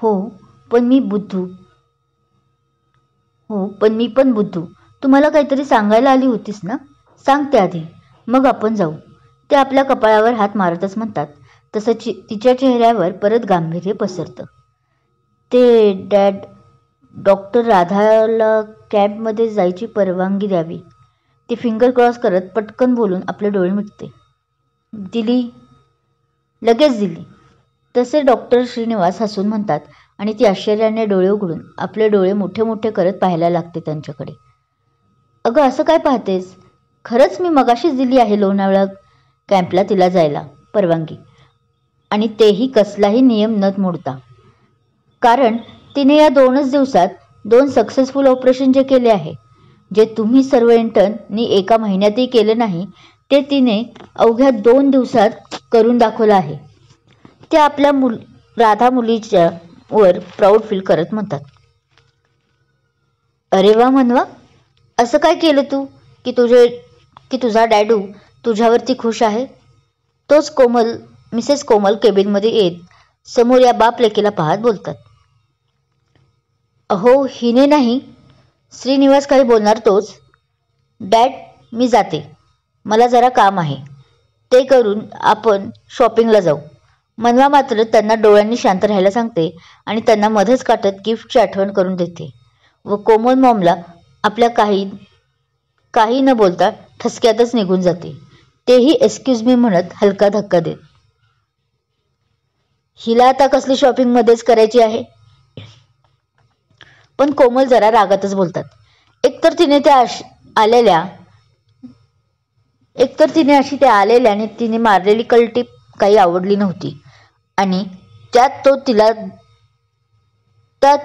हो पण मी बुद्धू हो पण मी पण बुद्धू. तुम्हाला काहीतरी सांगायला आली होतीस ना? सांग त्या आधी, मग आपण जाऊ. ते आपल्या कपाळावर हात मारतच म्हणतात. तसं तिच्या चेहऱ्यावर परत गांभीर्य पसरतं. ते डॅड, डॉक्टर राधाला कॅम्पमध्ये जायची परवानगी द्यावी. ती फिंगर क्रॉस करत पटकन बोलून आपले डोळे मिटते. दिली, लगेच दिली. तसे डॉक्टर श्रीनिवास हसून म्हणतात आणि ती आश्चर्याने डोळे उघडून आपले डोळे मोठे मोठे करत पाहायला लागते त्यांच्याकडे. अगं असं काय पाहतेस? खरंच मी मगाशीच दिली आहे लोणावळा कॅम्पला तिला जायला परवानगी, आणि तेही कसलाही नियम न मोडता. कारण तिने या 2च दिवसात 2 सक्सेसफुल ऑपरेशन जे केले आहे, जे तुम्ही सर्व इंटर्ननी एका महिन्यातही केले नाही, ते तिने अवघ्या 2 दिवसात करून दाखवलं आहे. ते आपल्या राधा मुलीच्या वर प्राऊड फील करत म्हणतात. अरे वा मनवा, असं काय केलं तू की तुझा डॅडू तुझ्यावरती खुश आहे? तोच मिसेस कोमल केबिनमध्ये येत समोर या बाप लेकीला पाहत बोलतात. अहो हिने नाही, श्रीनिवास काही बोलणार तोच. डॅड मी जाते, मला जरा काम आहे, ते करून आपण शॉपिंगला जाऊ. मनवा मात्र त्यांना डोळ्यांनी शांत राहायला सांगते आणि त्यांना मध्येच काटत गिफ्टची आठवण करून देते व कोमल मॉमला आपल्या काही न बोलता ठसक्यातच निघून जाते. तेही एक्सक्यूज मी म्हणत हलका धक्का देत. हिला आता कसली शॉपिंगमध्येच करायची आहे? पण कोमल जरा रागातच बोलतात. एकतर तिने अशी त्या आलेल्या आणि तिने मारलेली कलटी काही आवडली नव्हती, आणि त्यात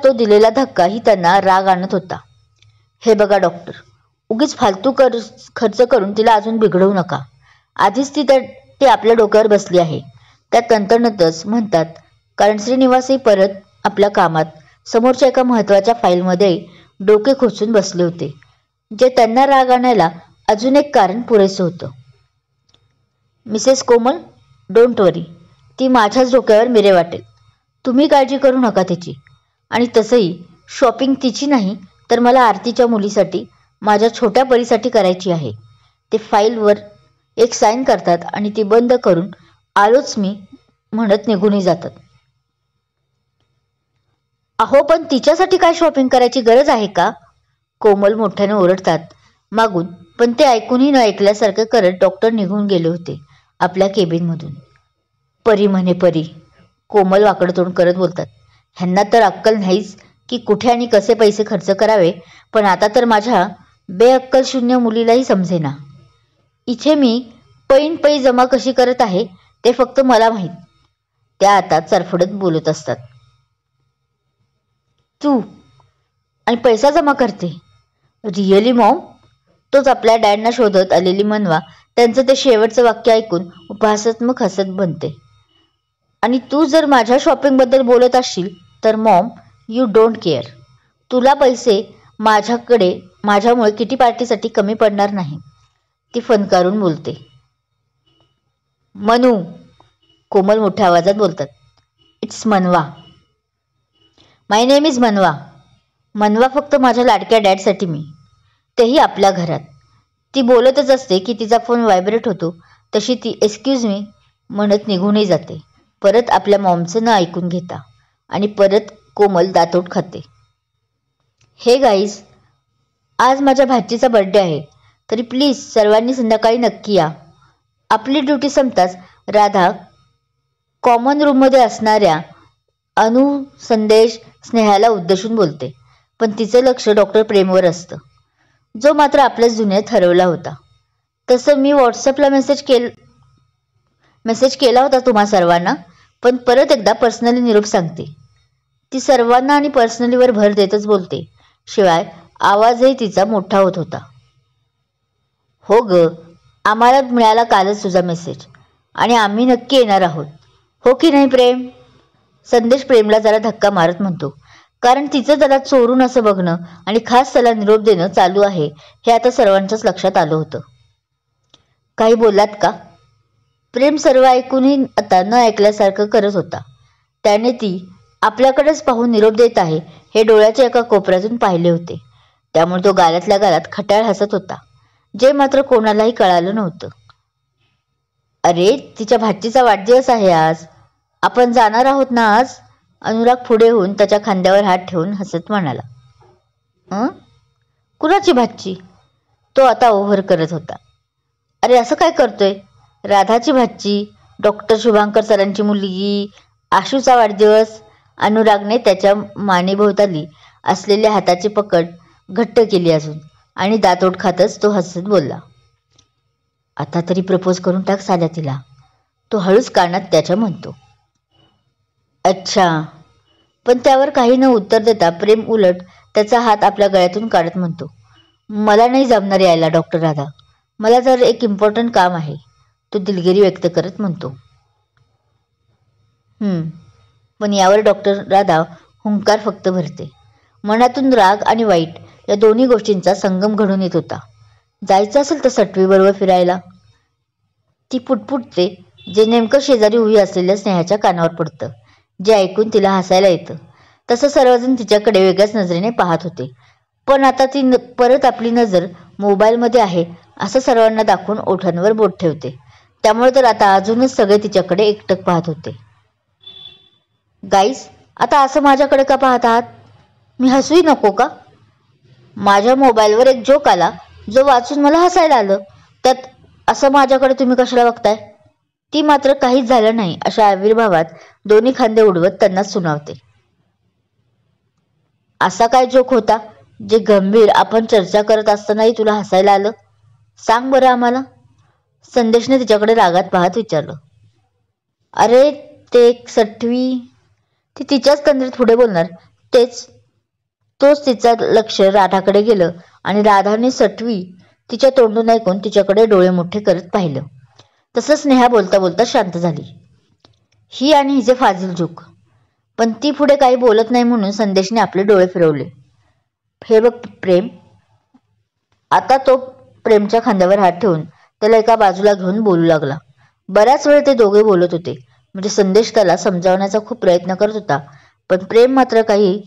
तो दिलेला धक्का ही त्यांना राग आणत होता. हे बघा डॉक्टर, उगीच फालतू खर्च करून तिला अजून बिघडवू नका. आधीच ती आपल्या डोक्यावर बसली आहे. त्या तंतनतच म्हणतात, कारण श्रीनिवासही परत आपल्या कामात समोरच्या एका महत्त्वाच्या फाईलमध्ये डोके खोचून बसले होते, जे त्यांना राग आणायला अजून एक कारण पुरेसं होतं. मिसेस कोमल, डोंट वरी, ती माझ्याच डोक्यावर मिरे वाटेल. तुम्ही काळजी करू नका तिची. आणि तसंही शॉपिंग तिची नाही तर मला आरतीच्या मुलीसाठी, माझ्या छोट्या परीसाठी करायची आहे. ते फाईलवर एक साईन करतात आणि ती बंद करून आलोच मी म्हणत निघूनही जातात. अहो पण तिच्यासाठी काय शॉपिंग करायची गरज आहे का? कोमल मोठ्याने ओरडतात मागून, पण ते ऐकूनही न ऐकल्यासारखं करत डॉक्टर निघून गेले होते आपल्या केबिनमधून. परी म्हणे परी, कोमल वाकडं तोंड करत बोलतात. ह्यांना तर अक्कल नाहीच की कुठे आणि कसे पैसे खर्च करावे, पण आता तर माझ्या बेअक्कल शून्य मुलीलाही समजेना. इथे मी पै जमा कशी करत आहे ते फक्त मला माहीत. त्या आता चरफडत बोलत असतात. तू आणि पैसा जमा करते? Really Maugham? तोच आपल्या डॅडना शोधत आलेली मनवा त्यांचं ते शेवटचं वाक्य ऐकून उपहासात्मक हसत बनते. आणि तू जर माझ्या शॉपिंगबद्दल बोलत असशील तर मॉम, यू डोंट केअर. तुला पैसे माझ्यामुळे किटी पार्टीसाठी कमी पडणार नाही. ती फनकारून बोलते. मनू, कोमल मोठ्या आवाजात बोलतात. इट्स मनवा. माय नेम इज मनवा. मनवा फक्त माझ्या लाडक्या डॅडसाठी मी, तेही आपल्या घरात. ती बोलतच असते की तिचा फोन व्हायब्रेट होतो, तशी ती एक्सक्यूज मी म्हणत निघूनही जाते, परत आपल्या मॉमचं न ऐकून घेता. आणि परत कोमल दातोट खाते. हे गाईज, आज माझ्या भाचीचा बर्थडे आहे, तरी प्लीज सर्वांनी संध्याकाळी नक्की या. आपली ड्युटी संपताच राधा कॉमन रूममध्ये असणाऱ्या अनु, संदेश, स्नेहाला उद्देशून बोलते, पण तिचं लक्ष डॉक्टर प्रेमवर असतं, जो मात्र आपल्याच दुनियेत हरवला होता. तसं मी व्हॉट्सअपला मेसेज केला होता तुम्हा सर्वांना, पण परत एकदा पर्सनली निरोप सांगते. ती सर्वांना आणि पर्सनलीवर भर देतच बोलते, शिवाय आवाजही तिचा मोठा होत होता. हो ग, आम्हाला मिळाला कालच तुझा मेसेज, आणि आम्ही नक्की येणार आहोत. हो की नाही प्रेम? संदेश प्रेमला जरा धक्का मारत म्हणतो, कारण तिचं त्याला चोरून असं बघणं आणि खास त्याला निरोप देणं चालू आहे हे आता सर्वांच्याच लक्षात आलं होतं. काही बोललात का? प्रेम सर्व ऐकूनही आता न ऐकल्यासारखं करत होता. त्याने ती आपल्याकडेच पाहून निरोप देत आहे हे डोळ्याच्या एका कोपऱ्यातून पाहिले होते. त्यामुळे तो गालातल्या गालात खट्याळ हसत होता, जे मात्र कोणालाही कळालं नव्हतं. अरे, तिच्या भाचीचा वाढदिवस आहे आज. आपण जाणार आहोत ना आज? अनुराग पुढे होऊन त्याच्या खांद्यावर हात ठेवून हसत म्हणाला. कुणाची भाची? तो आता ओव्हर करत होता. अरे असं काय करतोय? राधाची भाची, डॉक्टर शुभांकर सरांची मुलगी, आशूचा वाढदिवस. अनुरागने त्याच्या मानेभोवताली असलेल्या हाताची पकड घट्ट केली अजून आणि दातोड खातच तो हसत बोलला. आता तरी प्रपोज करून टाक साल्या तिला, तो हळूच कानात त्याच्या म्हणतो. अच्छा. पण त्यावर काही न उत्तर देता प्रेम उलट त्याचा हात आपल्या गळ्यातून काढत म्हणतो, मला नाही जमणार यायला डॉक्टर राधा, मला जर एक इम्पॉर्टंट काम आहे, तो दिलगिरी व्यक्त करत म्हणतो. पण यावर डॉक्टर राधा हुंकार फक्त भरते. मनातून राग आणि वाईट या दोन्ही गोष्टींचा संगम घडून येत होता. जायचं असेल तर सटवीबरोबर फिरायला, ती पुटपुटते, जे नेमकं शेजारी उभी असलेल्या स्नेहाच्या कानावर पडतं, जे ऐकून तिला हसायला येतं. तसं सर्वजण तिच्याकडे वेगळ्याच नजरेने पाहत होते. पण आता ती परत आपली नजर मोबाईलमध्ये आहे असं सर्वांना दाखवून ओठांवर बोट ठेवते. त्यामुळे तर आता अजूनच सगळे तिच्याकडे एकटक पाहत होते. गाईस, आता असं माझ्याकडे का पाहत आहात? मी हसूही नको का? माझ्या मोबाईलवर एक जोक आला जो वाचून मला हसायला आलं, त्यात असं माझ्याकडे तुम्ही कशाला बघताय? ती मात्र काहीच झालं नाही अशा आविर्भावात दोन्ही खांदे उडवत त्यांना सुनावते. असा काय जोक होता जे गंभीर आपण चर्चा करत असतानाही तुला हसायला आलं? सांग बरं आम्हाला. संदेशने तिच्याकडे रागात पाहत विचारलं. अरे ते एक सटवी, ती तिच्याच तंद्रीत पुढे बोलणार. तोच तिचं लक्ष राधाकडे गेलं आणि राधाने सटवी तिच्या तोंडून ऐकून तिच्याकडे डोळे मोठे करत पाहिलं. तसं स्नेहा बोलता बोलता शांत झाली. ही आणि हिचे फाजील जोक. पण ती पुढे काही बोलत नाही म्हणून संदेशने आपले डोळे फिरवले. हे बघ प्रेम. आता तो प्रेमच्या खांद्यावर हात ठेवून त्याला एका बाजूला घेऊन बोलू लागला. बऱ्याच वेळ ते दोघे बोलत होते. म्हणजे संदेश त्याला समजावण्याचा खूप प्रयत्न करत होता, पण प्रेम मात्र काही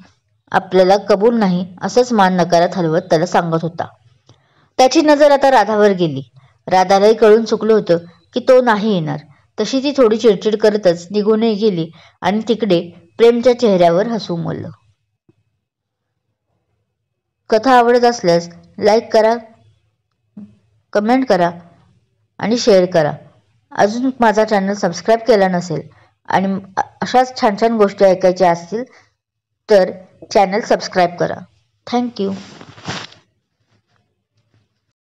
आपल्याला कबूल नाही असंच मान नकारात हलवत त्याला सांगत होता. त्याची नजर आता राधावर गेली. राधालाही कळून चुकलं होतं की तो नाही येणार. तशी ती थोडी चिडचिड करतच निघूनही गेली आणि तिकडे प्रेमच्या चेहऱ्यावर हसू उमललं. कथा आवडत असल्यास लाईक करा, कमेंट करा आणि शेअर करा. अजून माझा चॅनल सबस्क्राईब केला नसेल आणि अशाच छान छान गोष्टी ऐकायच्या असतील तर चॅनल सबस्क्राईब करा. थँक्यू.